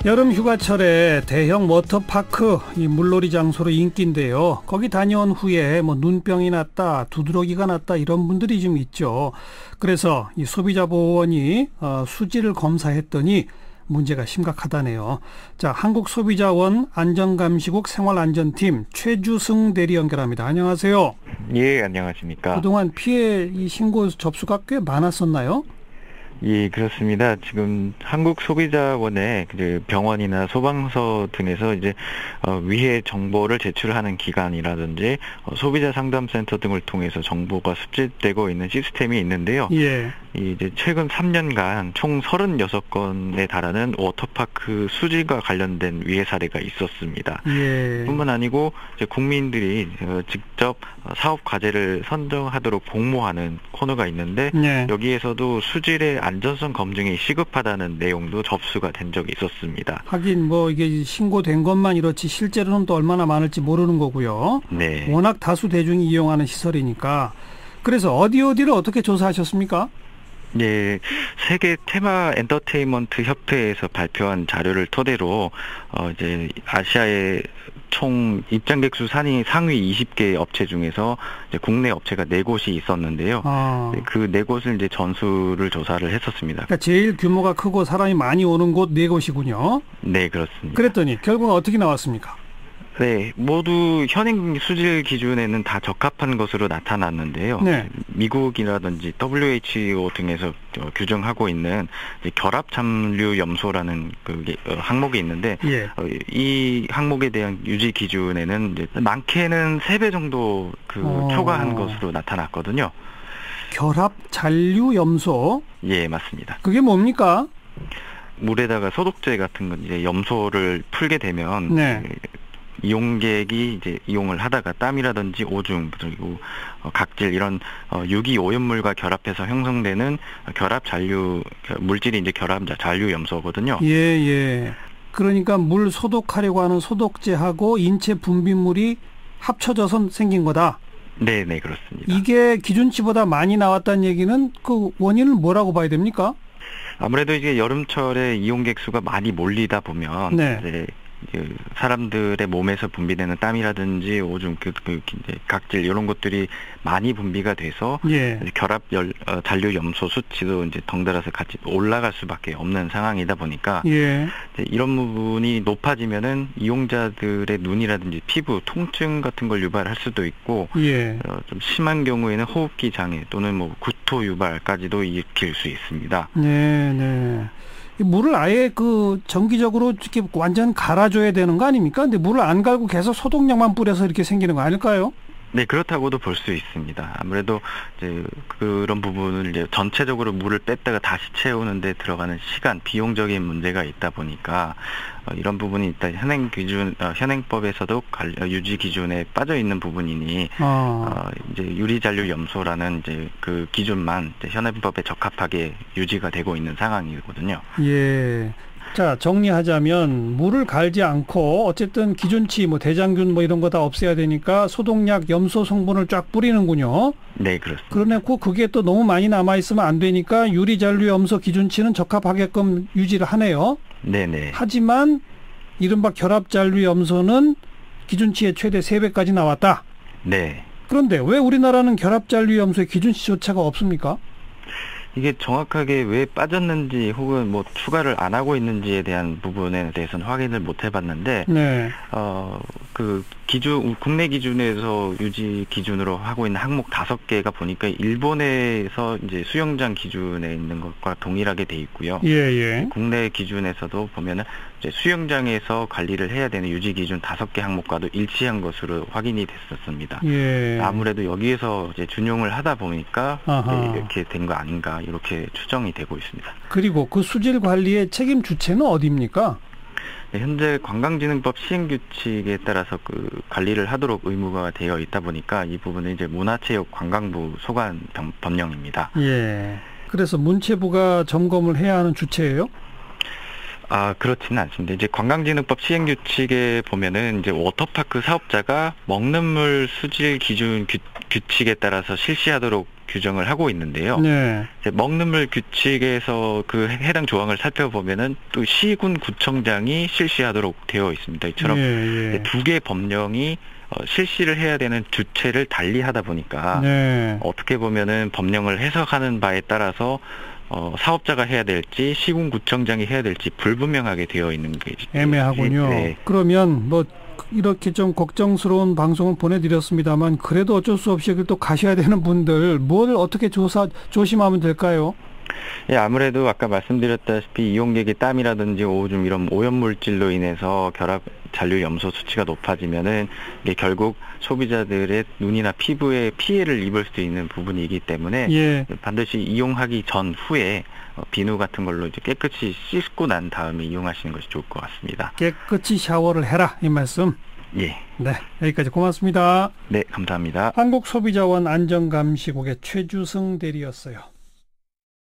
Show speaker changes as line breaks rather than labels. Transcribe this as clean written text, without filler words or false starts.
여름 휴가철에 대형 워터파크, 이 물놀이 장소로 인기인데요. 거기 다녀온 후에 눈병이 났다, 두드러기가 났다 이런 분들이 좀 있죠. 그래서 이 소비자보호원이 수질을 검사했더니 문제가 심각하다네요. 자, 한국소비자원 안전감시국 생활안전팀 최주승 대리 연결합니다. 안녕하세요.
예, 안녕하십니까.
그동안 피해 이 신고 접수가 꽤 많았었나요?
예, 그렇습니다. 지금 한국소비자원에 병원이나 소방서 등에서 이제 위해 정보를 제출하는 기관이라든지 소비자 상담센터 등을 통해서 정보가 습집되고 있는 시스템이 있는데요.
예.
이제 최근 3년간 총 36건에 달하는 워터파크 수질과 관련된 위해 사례가 있었습니다.
예.
뿐만 아니고 이제 국민들이 직접 사업 과제를 선정하도록 공모하는 코너가 있는데
예.
여기에서도 수질의 안전성 검증이 시급하다는 내용도 접수가 된 적이 있었습니다.
하긴 이게 신고된 것만 이렇지 실제로는 또 얼마나 많을지 모르는 거고요.
네.
워낙 다수 대중이 이용하는 시설이니까. 그래서 어디를 어떻게 조사하셨습니까?
네, 세계 테마 엔터테인먼트 협회에서 발표한 자료를 토대로 이제 아시아의 총 입장객 수 상위 20개 업체 중에서 이제 국내 업체가 4곳이 있었는데요. 그 4곳을 이제 전수를 조사를 했었습니다.
그러니까 제일 규모가 크고 사람이 많이 오는 곳 4곳이군요.
네, 그렇습니다.
그랬더니 결국은 어떻게 나왔습니까?
네, 모두 현행 수질 기준에는 다 적합한 것으로 나타났는데요.
네.
미국이라든지 WHO 등에서 규정하고 있는 결합 잠류 염소라는 항목이 있는데,
예.
이 항목에 대한 유지 기준에는 이제 많게는 3배 정도 초과한 것으로 나타났거든요.
결합 잔류 염소?
예, 맞습니다.
그게 뭡니까?
물에다가 소독제 같은 건 이제 염소를 풀게 되면.
네.
이용객이 이제 이용을 하다가 땀이라든지 오줌 그리고 각질 이런 유기 오염물과 결합해서 형성되는 결합 잔류 물질이 이제 결합 잔류 염소거든요.
예. 그러니까 물 소독하려고 하는 소독제하고 인체 분비물이 합쳐져서 생긴 거다.
네, 그렇습니다.
이게 기준치보다 많이 나왔다는 얘기는 그 원인을 뭐라고 봐야 됩니까?
아무래도 이게 여름철에 이용객 수가 많이 몰리다 보면
네.
이제 사람들의 몸에서 분비되는 땀이라든지 오줌, 이제 각질 이런 것들이 많이 분비가 돼서
예.
결합 잔류 염소 수치도 이제 덩달아서 같이 올라갈 수밖에 없는 상황이다 보니까
예.
이런 부분이 높아지면은 이용자들의 눈이라든지 피부 통증 같은 걸 유발할 수도 있고
예.
좀 심한 경우에는 호흡기 장애 또는 구토 유발까지도 일으킬 수 있습니다.
네. 물을 아예 정기적으로 이렇게 완전 갈아줘야 되는 거 아닙니까? 근데 물을 안 갈고 계속 소독약만 뿌려서 이렇게 생기는 거 아닐까요?
네, 그렇다고도 볼 수 있습니다. 아무래도 이제 그런 부분을 이제 전체적으로 물을 뺐다가 다시 채우는데 들어가는 시간, 비용적인 문제가 있다 보니까 이런 부분이 일단 현행법에서도 유지 기준에 빠져 있는 부분이니 이제 유리잔류 염소라는 이제 그 기준만 이제 현행법에 적합하게 유지가 되고 있는 상황이거든요.
예. 자, 정리하자면 물을 갈지 않고 어쨌든 기준치 대장균 이런 거 다 없애야 되니까 소독약 염소 성분을 쫙 뿌리는군요.
네, 그렇습니다.
그러고 그게 또 너무 많이 남아 있으면 안 되니까 유리잔류 염소 기준치는 적합하게끔 유지를 하네요.
네.
하지만 이른바 결합잔류 염소는 기준치의 최대 3배까지 나왔다.
네.
그런데 왜 우리나라는 결합잔류 염소의 기준치조차가 없습니까?
이게 정확하게 왜 빠졌는지 혹은 추가를 안 하고 있는지에 대한 부분에 대해서는 확인을 못 해봤는데,
네.
국내 기준에서 유지 기준으로 하고 있는 항목 5개가 보니까 일본에서 이제 수영장 기준에 있는 것과 동일하게 돼 있고요.
예.
국내 기준에서도 보면은 이제 수영장에서 관리를 해야 되는 유지 기준 5개 항목과도 일치한 것으로 확인이 됐었습니다.
예.
아무래도 여기에서 이제 준용을 하다 보니까 이렇게 된 거 아닌가 이렇게 추정이 되고 있습니다.
그리고 그 수질 관리의 책임 주체는 어디입니까?
네, 현재 관광진흥법 시행규칙에 따라서 관리를 하도록 의무가 되어 있다 보니까 이 부분은 이제 문화체육관광부 소관 법령입니다.
예. 그래서 문체부가 점검을 해야 하는 주체예요?
그렇지는 않습니다. 이제 관광진흥법 시행규칙에 보면은 이제 워터파크 사업자가 먹는 물 수질 기준 규칙에 따라서 실시하도록 규정을 하고 있는데요.
네.
이제 먹는 물 규칙에서 그 해당 조항을 살펴보면은 또 시군 구청장이 실시하도록 되어 있습니다. 이처럼 두 개의 법령이 실시를 해야 되는 주체를 달리하다 보니까 어떻게 보면은 법령을 해석하는 바에 따라서 사업자가 해야 될지 시군구청장이 해야 될지 불분명하게 되어 있는 게
애매하군요. 네. 그러면 뭐 이렇게 좀 걱정스러운 방송을 보내드렸습니다만 그래도 어쩔 수 없이 또 가셔야 되는 분들 뭘 어떻게 조심하면 될까요?
예, 아무래도 아까 말씀드렸다시피 이용객의 땀이라든지 오줌 이런 오염물질로 인해서 결합 잔류 염소 수치가 높아지면은 이게 결국 소비자들의 눈이나 피부에 피해를 입을 수 있는 부분이기 때문에 반드시 이용하기 전후에 비누 같은 걸로 이제 깨끗이 씻고 난 다음에 이용하시는 것이 좋을 것 같습니다.
깨끗이 샤워를 해라 이 말씀.
예.
네, 여기까지 고맙습니다.
네, 감사합니다.
한국소비자원 안전감시국의 최주승 대리였어요.